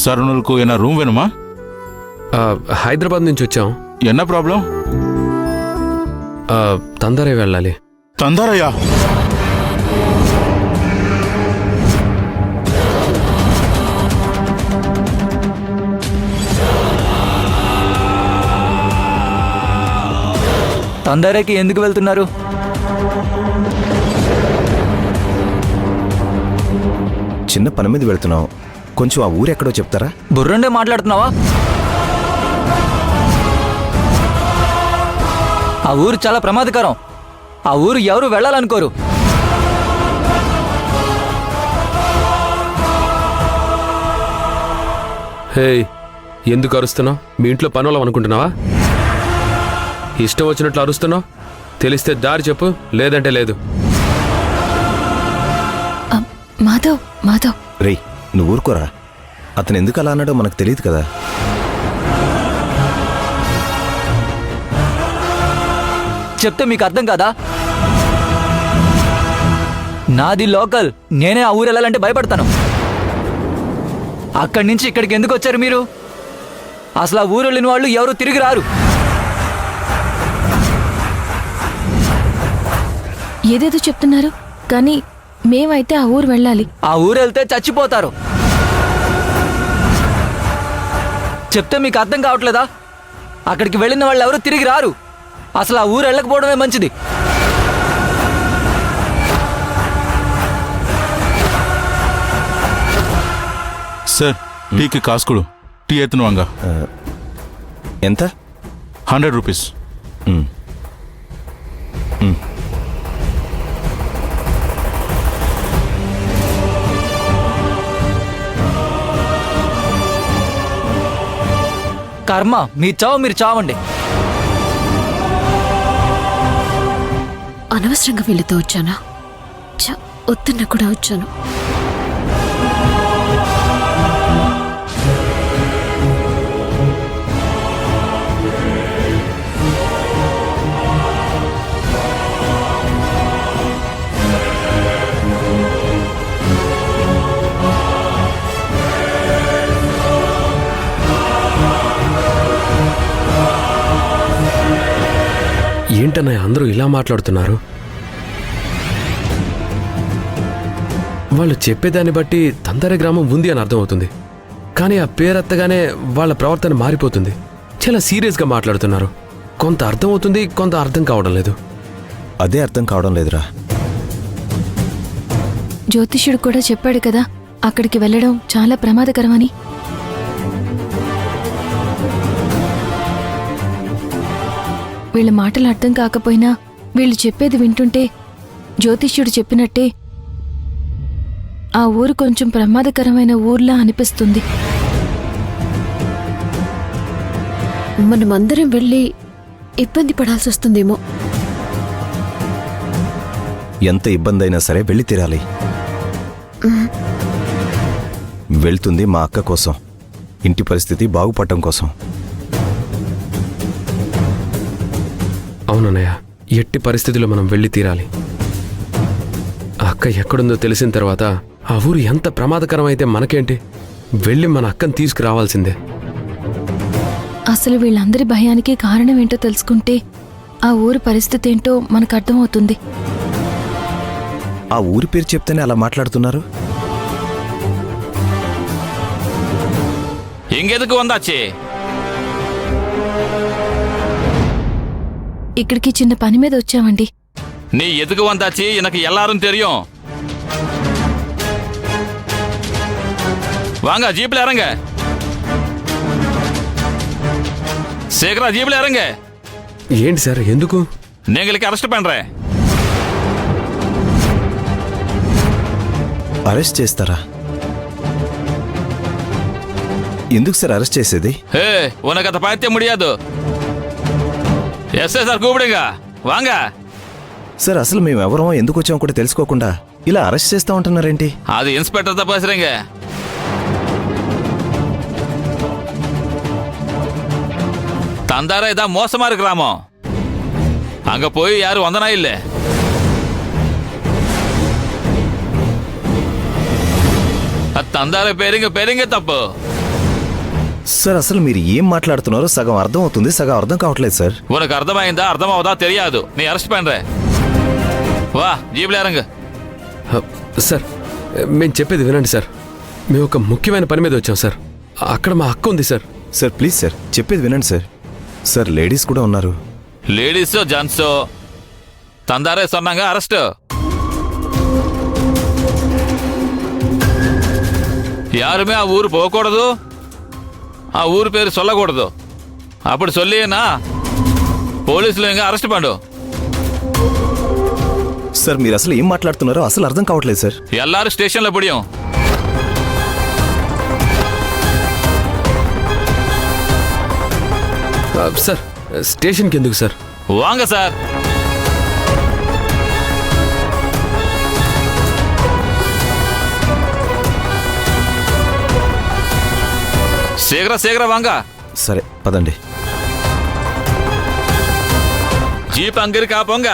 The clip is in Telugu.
சார் உங்களுக்கு என்ன ரூம் வேணுமா? హైదరాబాద్ నుంచి వచ్చాం. என்ன ప్రాబ్లం? తందరే వెళ్ళాలి. తందరయ్యా? తందరకి ఎందుకు వెళ్తున్నారు? చిన్న పని మీద వెళ్తున్నాం. కొంచెం ఆ ఊరు ఎక్కడో చెప్తారా? బుర్రండే మాట్లాడుతున్నావా? ఆ ఊరు చాలా ప్రమాదకరం. ఆ ఊరు ఎవరు వెళ్ళాలనుకోరు. హే, ఎందుకు అరుస్తున్నావు? మీ ఇంట్లో పనులు అనుకుంటున్నావా? ఇష్టం వచ్చినట్లు అరుస్తున్నావు. తెలిస్తే దారి చెప్పు, లేదంటే లేదు. మాధవ్ మాధవ్ రే, నువ్వు ఊరుకోరా. అతను ఎందుకు అలా అన్నాడో మనకు తెలియదు కదా. చెప్తే మీకు అర్థం కాదా? నాది లోకల్. నేనే ఆ ఊరు వెళ్ళాలంటే భయపడతాను. అక్కడి నుంచి ఇక్కడికి ఎందుకు వచ్చారు మీరు? అసలు ఆ ఊరు వెళ్ళిన వాళ్ళు ఎవరు తిరిగి రారు. ఏదేదో చెప్తున్నారు, కానీ మేమైతే ఆ ఊరు వెళ్ళాలి. ఆ ఊరు వెళ్తే చచ్చిపోతారు. చెప్తే మీకు అర్థం కావట్లేదా? అక్కడికి వెళ్ళిన వాళ్ళు ఎవరు తిరిగి రారు. అసలు ఆ ఊరు వెళ్ళకపోవడమే మంచిది. సార్, టీకి కాసు కొడు. టీ ఎత్తును వాంగ. ఎంత? 100 రూపీస్. కర్మ, మీ చావు మీరు చావండి. అనవసరంగా వీళ్ళతో వచ్చానా? వద్దన్న కూడా వచ్చాను. ఏంటన్నయ్య అందరూ ఇలా మాట్లాడుతున్నారు? వాళ్ళు చెప్పేదాన్ని బట్టి తందర గ్రామం ఉంది అని అర్థమవుతుంది. కానీ ఆ పేరెత్తగానే వాళ్ళ ప్రవర్తన మారిపోతుంది. చాలా సీరియస్గా మాట్లాడుతున్నారు. కొంత అర్థమవుతుంది, కొంత అర్థం కావడం లేదు. అదే అర్థం కావడం లేదురా. జ్యోతిష్యుడు కూడా చెప్పాడు కదా, అక్కడికి వెళ్ళడం చాలా ప్రమాదకరమని. వీళ్ళ మాటలు అర్థం కాకపోయినా వీళ్ళు చెప్పేది వింటుంటే జ్యోతిష్యుడు చెప్పినట్టే ఆ ఊరు కొంచెం ప్రమాదకరమైన ఊర్లా అనిపిస్తుంది. మనమందరం వెళ్ళి ఇబ్బంది పడాల్సి వస్తుందేమో. ఎంత ఇబ్బంది అయినా సరే వెళ్ళి తీరాలి. వెళ్తుంది మా అక్క కోసం, ఇంటి పరిస్థితి బాగుపడటం కోసం. అవునన్నయ్య, ఎట్టి పరిస్థితుల్లో మనం వెళ్ళి తీరాలి. అక్క ఎక్కడుందో తెలిసిన తర్వాత ఆ ఊరు ఎంత ప్రమాదకరమైతే మనకేంటి, వెళ్ళి మన అక్కను తీసుకురావాల్సిందే. అసలు వీళ్ళందరి భయానికి కారణం ఏంటో తెలుసుకుంటే ఆ ఊరి పరిస్థితి ఏంటో మనకు అర్థమవుతుంది. ఆ ఊరి పేరు చెప్తేనే అలా మాట్లాడుతున్నారు. ఇంకెందుకు వందాచి? ఇక్కడికి చిన్న పని మీద వచ్చామండి. நீ எதுக்கு வந்தாச்சு எனக்கு எல்லாரும் தெரியும். வாங்க, ஜீப்ல இறங்க. சீக்கிரம் ஜீப்ல இறங்க. ఏంటి సార్, ఎందుకు? நீங்களுக்கு அரெஸ்ட் பண்றேன். అరెస్ట్ చేస్తారా? ఎందుకు సార్ అరెస్ట్ చేసేది? హే, உனக்கு அதை பார்த்த முடியாது. ఎస్ఐ సార్ కూపిడుగా. వాంగ. సార్, అసలు మేము ఎవరో ఎందుకు వచ్చామో కూడా తెలుసుకోకుండా ఇలా అరెస్ట్ చేస్తా ఉంటున్నారేంటి? అది ఇన్స్పెక్టర్ తో பேசுறீங்க. தந்தாரா இதான் மோசமா இருக்கிறாமோ. அங்க போய் யாரும் வந்தனா இல்ல. தந்தார பெருங்க பெருங்க தப்பு. సార్ అసలు మీరు ఏం మాట్లాడుతున్నారో సగం అర్థం అవుతుంది, సగం అర్థం కావట్లేదు సార్. உனக்கு అర్థమైందా అర్థమవుదా తెలియదు నీ అరెస్ట్ పண்றே వా జీప్లో ఇరంగు సార్ మేము చెప్పేది వినండి సార్. మేము ఒక ముఖ్యమైన పని మీద వచ్చాం సార్. అక్కడ మా అక్క ఉంది సార్. సార్ ప్లీజ్ సార్ చెప్పేది వినండి సార్. సార్ లేడీస్ కూడా ఉన్నారు. லேடிஸோ ஜென்ஸோ தந்தாரே சொன்னாங்க அரெஸ்ட். யாருமே ఆ ఊరు పోకూడదు, ఆ ఊరు పేరు சொல்லకూడదు. అప్పుడు சொல்லினா పోలీసులు ఇంకా అరెస్ట్ పండు. సార్ మీరు అసలు ఏం మాట్లాడుతున్నారో అసలు అర్థం కావట్లేదు సార్. எல்லாரும் ஸ்டேஷன்ல பிடியும். సార్ స్టేషన్కి ఎందుకు సార్? வாங்க சார். சீக்கிரம் வாங்க. సరే పదండి. జీప్ అంగరికి పోంగ.